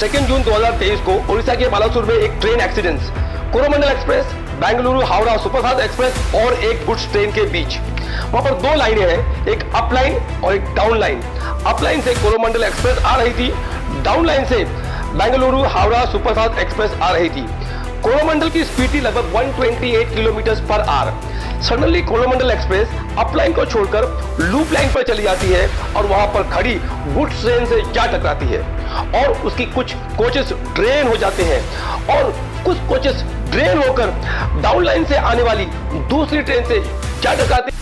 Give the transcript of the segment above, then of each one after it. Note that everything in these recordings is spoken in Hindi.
2 जून 2023 को उड़ीसा के बालासुर में एक train accident, Coromandel express, Bengaluru Howrah superfast express और एक गुड्स ट्रेन के बीच। वहां पर 2 लाइनें हैं, एक अप लाइन और एक डाउन लाइन। अप लाइन से कोरोमंडल एक्सप्रेस आ रही थी, डाउन लाइन से बेंगलुरु हावड़ा सुपरफास्ट एक्सप्रेस आ रही थी। कोरोमंडल की स्पीड थी लगभग 128 kilometre per hour. Suddenly Coromandel express up line को छोड़कर लूप लाइन पर चली जाती है और वहां पर खड़ी गुड्स ट्रेन से जा टकराती है और उसकी कुछ कोचेस ड्रेन हो जाते हैं और कुछ कोचेस ड्रेन होकर डाउन लाइन से आने वाली दूसरी ट्रेन से जा टकराती।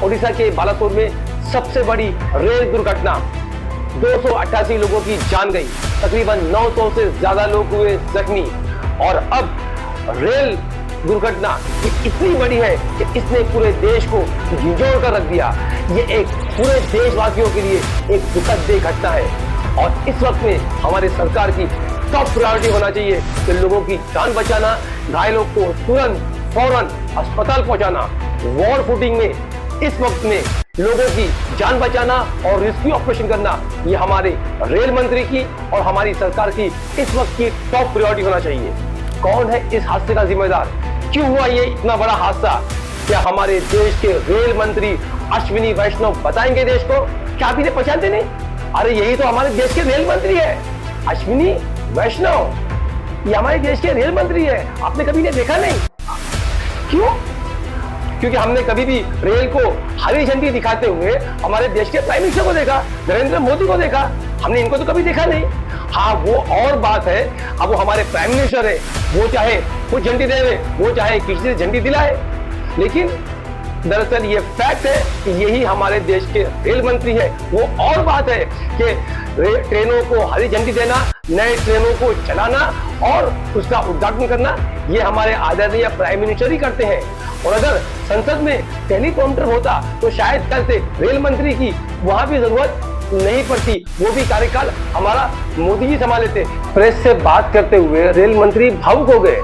ओडिशा के बालासोर में सबसे बड़ी रेल दुर्घटना, 288 लोगों की जान गई, तकरीबन 900 से ज्यादा लोग हुए जख्मी। और अब रेल दुर्घटना इतनी बड़ी है कि इसने पूरे देश को झिझोड़ कर रख दिया। ये एक पूरे देशवासियों के लिए एक दुखद घटना है और इस वक्त में हमारी सरकार की टॉप प्रायोरिटी होना चाहिए कि लोगों की जान बचाना, घायलों को तुरंत फौरन अस्पताल पहुंचाना। वॉर फुटिंग में इस वक्त में लोगों की जान बचाना और रेस्क्यू ऑपरेशन करना, ये हमारे रेल मंत्री की और हमारी सरकार की इस वक्त की टॉप प्रायोरिटी होना चाहिए। कौन है इस हादसे का जिम्मेदार? क्यों हुआ ये इतना बड़ा हादसा? क्या हमारे देश के रेल मंत्री अश्विनी वैष्णव बताएंगे देश को? क्या आप इन्हें पहचानते नहीं? अरे यही तो हमारे देश के रेल मंत्री है, अश्विनी वैष्णव। ये हमारे देश के रेल मंत्री है, आपने कभी इन्हें देखा नहीं? क्यों? क्योंकि हमने कभी भी रेल को हरी झंडी दिखाते हुए हमारे देश के प्राइम मिनिस्टर को देखा, नरेंद्र मोदी को देखा, हमने इनको तो कभी देखा नहीं। हाँ, वो और बात है, अब वो हमारे प्राइम मिनिस्टर है, वो चाहे खुद झंडी दे, वो चाहे किसी से झंडी दिलाए, लेकिन दरअसल ये फैक्ट है कि यही हमारे देश के रेल मंत्री है। वो और बात है कि ट्रेनों को हरी झंडी देना, नए ट्रेनों को चलाना और उसका उद्घाटन करना, ये हमारे आदरणीय प्राइम मिनिस्टर ही करते हैं। और अगर संसद में टेलीप्रॉम्प्टर होता तो शायद कल से रेल मंत्री की वहां भी जरूरत नहीं पड़ती, वो भी कार्यकाल हमारा मोदी जी संभाले थे। प्रेस से बात करते हुए रेल मंत्री भावुक हो गए,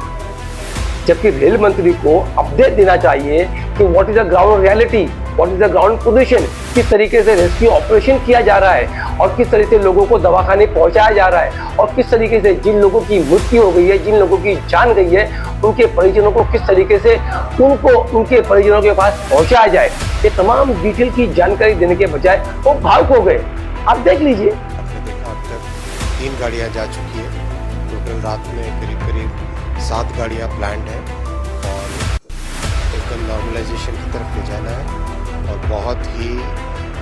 जबकि रेल मंत्री को अपडेट देना चाहिए कि what is the ground reality, what is the ground position, किस तरीके से रेस्क्यू ऑपरेशन किया जा रहा है और किस तरीके से लोगों को दवाखाने पहुंचाया जा रहा है और किस तरीके से जिन लोगों की मृत्यु हो गई है, जिन लोगों की जान गई है, उनके परिजनों को किस तरीके से उनको उनके परिजनों के पास पहुंचाया जाए। ये तमाम डिटेल की जानकारी देने के बजाय वो भावुक हो गए। आप देख लीजिए, आपने देखा अब तक 3 गाड़ियां जा चुकी है, टोटल रात में करीब 7 गाड़ियां प्लान्ड है और एकदम नॉर्मलाइजेशन की तरफ ले जाना है। और बहुत ही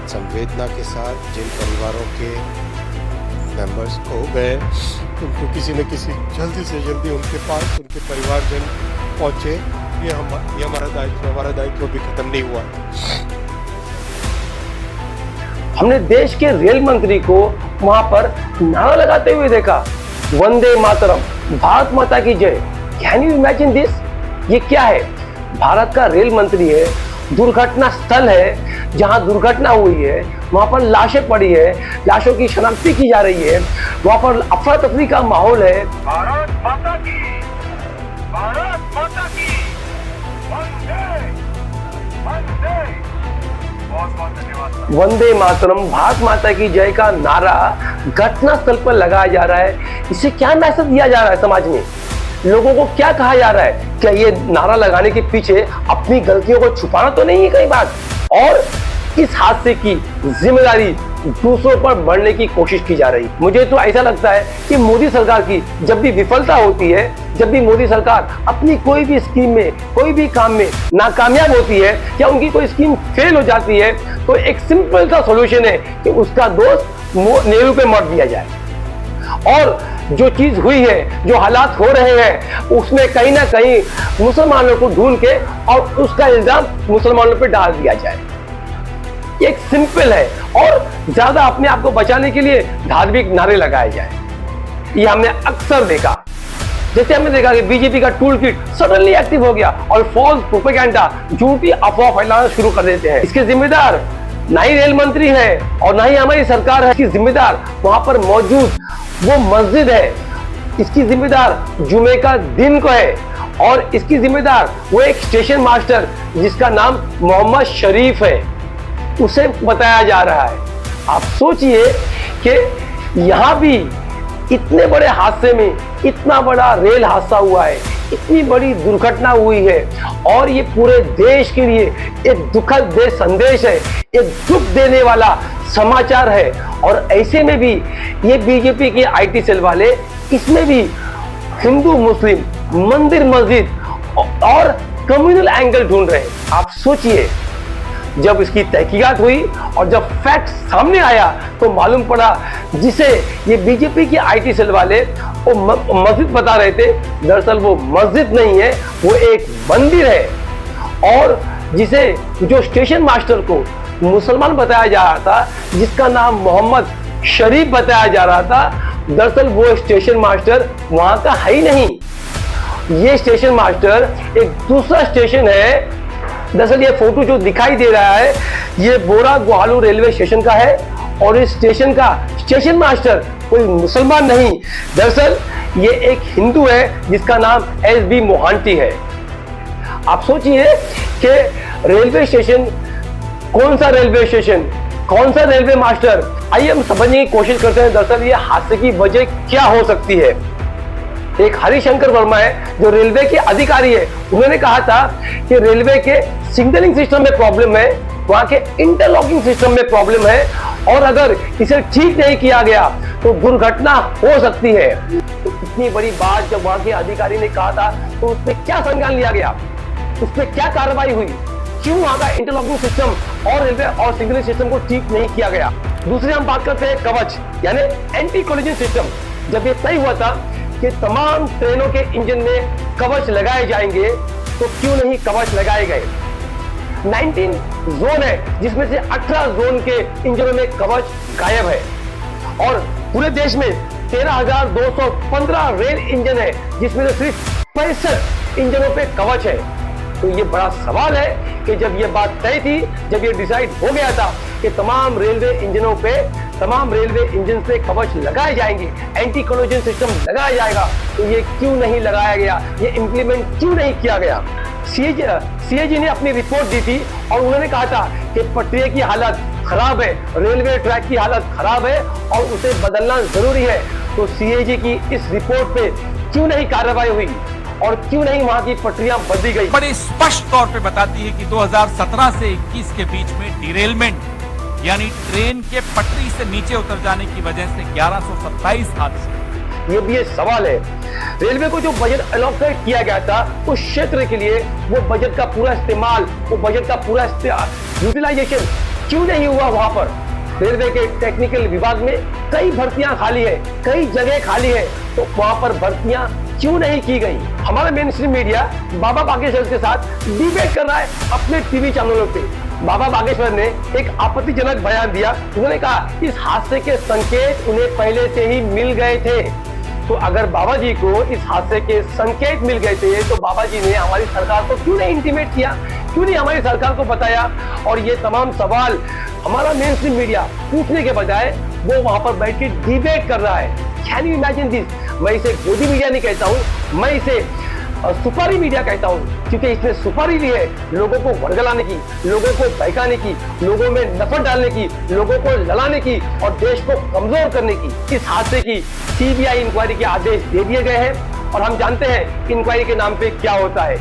संवेदना के साथ जिन परिवारों के मेंबर्स खो गए, उनको किसी न किसी जल्दी से जल्दी उनके पास उनके परिवारजन पहुंचे, ये हमारा दायित्व भी खत्म नहीं हुआ। हमने देश के रेल मंत्री को वहां पर नारा लगाते हुए देखा, वंदे मातरम, भारत माता की जय। Can you imagine this? ये क्या है? भारत का रेल मंत्री है, दुर्घटना स्थल है जहां दुर्घटना हुई है, वहां पर लाशें पड़ी है, लाशों की शनाख्ती की जा रही है, वहां पर अफरा तफरी का माहौल है। भारत माता की, भारत माता की, वंदे वंदे। बहुत बहुत धन्यवाद। वंदे मातरम, भारत माता की जय का नारा घटना स्थल पर लगाया जा रहा है। इससे क्या मैसेज दिया जा रहा है समाज में? लोगों को क्या कहा जा रहा है? क्या ये नारा लगाने के पीछे अपनी गलतियों को छुपाना तो नहीं है कई बात? और इस हादसे की जिम्मेदारी दूसरों पर बढ़ने की कोशिश की जा रही। मुझे तो ऐसा लगता है कि मोदी सरकार की जब भी विफलता होती है, जब भी मोदी सरकार अपनी कोई भी स्कीम में, कोई भी काम में नाकामयाब होती है या उनकी कोई स्कीम फेल हो जाती है, तो एक सिंपल सा सॉल्यूशन है कि उसका दोष नेहरू पे मत दिया जाए। और जो चीज हुई है, जो हालात हो रहे हैं, उसमें कहीं ना कहीं मुसलमानों को ढूंढ के और उसका इल्जाम मुसलमानों पे डाल दिया जाए। एक सिंपल है और ज्यादा अपने आप को बचाने के लिए धार्मिक नारे लगाए जाए। ये हमने अक्सर देखा। जैसे हमने देखा कि बीजेपी का टूल किट सडनली एक्टिव हो गया और फॉल्स प्रोपेगेंडा, झूठी अफवाह फैलाना शुरू कर देते हैं। इसके जिम्मेदार ना ही रेल मंत्री है और ना ही हमारी सरकार है। इसकी जिम्मेदार वहां पर मौजूद वो मस्जिद है, इसकी जिम्मेदार जुमे का दिन को है और इसकी जिम्मेदार वो एक स्टेशन मास्टर जिसका नाम मोहम्मद शरीफ है, उसे बताया जा रहा है। आप सोचिए कि यहां भी इतने बड़े हादसे में इतना बड़ा रेल हादसा हुआ है, इतनी बड़ी दुर्घटना हुई है और ये पूरे देश के लिए एक दुखद संदेश है, एक दुख देने वाला समाचार है। और ऐसे में भी ये बीजेपी के आईटी सेल वाले इसमें भी हिंदू मुस्लिम, मंदिर मस्जिद और कम्युनल एंगल ढूंढ रहे हैं। आप सोचिए, जब इसकी तहकीकात हुई और जब फैक्ट सामने आया तो मालूम पड़ा जिसे ये बीजेपी के आईटी सेल वाले वो मस्जिद बता रहे थे, दरअसल वो मस्जिद नहीं है, वो एक मंदिर है। और जिसे जो स्टेशन मास्टर को मुसलमान बताया जा रहा था, जिसका नाम मोहम्मद शरीफ बताया जा रहा था, दरअसल वो स्टेशन मास्टर वहां का है ही नहीं। ये स्टेशन मास्टर एक दूसरा स्टेशन है। दरअसल ये फोटो जो दिखाई दे रहा है ये बोरा गुहालू रेलवे स्टेशन का है और इस स्टेशन का स्टेशन मास्टर कोई मुसलमान नहीं, दरअसल ये एक हिंदू है जिसका नाम एसबी मोहांती है। आप सोचिए कि रेलवे स्टेशन, कौन सा रेलवे स्टेशन, कौन सा रेलवे मास्टर, आइए हम समझने की कोशिश करते हैं दरअसल ये हादसे की वजह क्या हो सकती है। एक हरिशंकर वर्मा है जो रेलवे के अधिकारी है, उन्होंने कहा था कि रेलवे के सिग्नलिंग सिस्टम में प्रॉब्लम है, वहां के इंटरलॉकिंग सिस्टम में प्रॉब्लम है और अगर इसे ठीक नहीं किया गया तो दुर्घटना हो सकती है। तो इतनी बड़ी बात जब वहां के अधिकारी ने कहा था तो उस पर क्या संज्ञान लिया गया, उस पर क्या कार्रवाई हुई, क्यों वहां का इंटरलॉकिंग सिस्टम और रेलवे और सिग्नलिंग सिस्टम को ठीक नहीं किया गया। दूसरी हम बात करते हैं कवच यानी एंटी कोलिजन सिस्टम। जब ये तय हुआ था कि तमाम ट्रेनों के इंजन में कवच लगाए जाएंगे तो क्यों नहीं कवच लगाए गए। 19 जोन है जिसमें से 18 जोन के इंजनों में कवच गायब है और पूरे देश में 13,215 रेल इंजन है जिसमें से सिर्फ 65 इंजनों पे कवच है। तो ये बड़ा सवाल है कि जब ये बात तय थी, जब ये डिसाइड हो गया था कि तमाम रेलवे इंजनों पे, तमाम रेलवे इंजन पे कवच लगाए जाएंगे, एंटी कोलिजन सिस्टम लगाया जाएगा, तो ये क्यों नहीं लगाया गया, ये इंप्लीमेंट क्यों नहीं किया गया। सीएजी ने अपनी रिपोर्ट दी थी और उन्होंने कहा था कि पटरी की हालत खराब है, रेलवे ट्रैक की हालत खराब है और उसे बदलना जरूरी है। तो सीएजी की इस रिपोर्ट पे क्यों नहीं कार्रवाई हुई और क्यों नहीं वहां की पटरियां बदली गई। बड़े स्पष्ट तौर पे बताती है कि 2017 से 21 के बीच में डिरेलमेंट यानी ट्रेन के पटरी से नीचे उतर जाने की वजह से 1127 हादसे। ये भी एक सवाल है, रेलवे को जो बजट अलॉकेट किया गया था उस क्षेत्र के लिए वो बजट का पूरा इस्तेमाल, वो बजट का पूरा यूटिलाइजेशन क्यों नहीं हुआ। वहां पर रेलवे के टेक्निकल विभाग में कई भर्तियां खाली है, कई जगह खाली है, तो वहां पर भर्तियां क्यों नहीं की गई। हमारा मेन स्ट्रीम मीडिया बाबा बागेश्वर के साथ डिबेट कर रहा है अपने टीवी चैनलों पे। बाबा बागेश्वर ने एक आपत्तिजनक बयान दिया, उन्होंने कहा इस हादसे के संकेत उन्हें पहले से ही मिल गए थे। तो अगर बाबा जी को इस हादसे के संकेत मिल गए थे तो बाबा जी ने हमारी सरकार को क्यों नहीं इंटीमेट किया, क्यों नहीं हमारी सरकार को बताया। और ये तमाम सवाल हमारा मेन स्ट्रीम मीडिया पूछने के बजाय वो वहां पर बैठ के डिबेट कर रहा है। Can you imagine this. मैं इसे गोदी मीडिया नहीं कहता हूँ, मैं इसे सुपारी मीडिया कहता हूँ, क्योंकि इसने सुपारी ली है लोगों को वर्गलाने की, लोगों को बहकाने की, लोगों में नफरत डालने की, लोगों को लड़ाने की और देश को कमजोर करने की। इस हादसे की सीबीआई इंक्वायरी के आदेश दे दिए गए हैं और हम जानते हैं इंक्वायरी के नाम पे क्या होता है।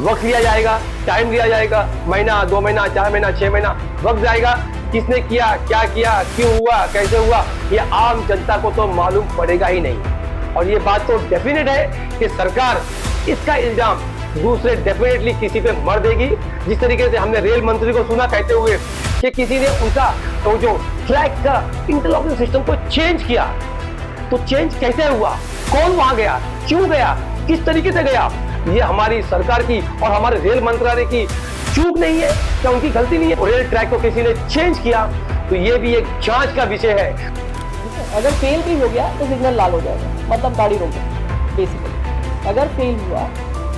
वक्त लिया जाएगा, टाइम लिया जाएगा, महीना, 2 महीना, 4 महीना, 6 महीना वक्त जाएगा। किसने किया, क्या किया, क्यों हुआ, कैसे हुआ, ये आम जनता को तो मालूम पड़ेगा ही नहीं। और ये बात तो डेफिनेट है कि सरकार इसका इल्जाम दूसरे डेफिनेटली किसी पे मर देगी। जिस तरीके से हमने रेल मंत्री को सुना कहते हुए कि किसी ने उनका तो जो ट्रैक का इंटरलॉकिंग सिस्टम को चेंज किया, तो चेंज कैसे हुआ, कौन वहां गया, क्यों गया, किस तरीके से गया, ये हमारी सरकार की और हमारे रेल मंत्रालय की चूक नहीं है, क्या उनकी गलती नहीं है? रेल ट्रैक को किसी ने चेंज किया तो ये भी एक जांच का विषय है। अगर फेल भी हो गया तो सिग्नल लाल हो जाएगा, मतलब गाड़ी रोक दो बेसिकली। अगर फेल हुआ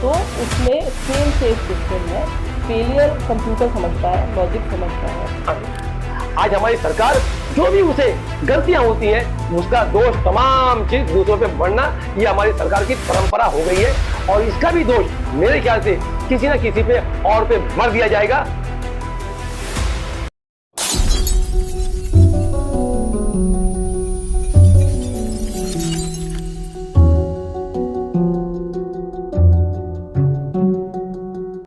तो उसमें फेल सेफ सिस्टम है, फेलियर कंप्यूटर समझता है, लॉजिक समझता है। आज हमारी सरकार जो भी उसे गलतियां होती हैं उसका दोष तमाम चीज दूसरों पे बढ़ना, ये हमारी सरकार की परंपरा हो गई है और इसका भी दोष मेरे ख्याल से किसी ना किसी पे और पे मर दिया जाएगा।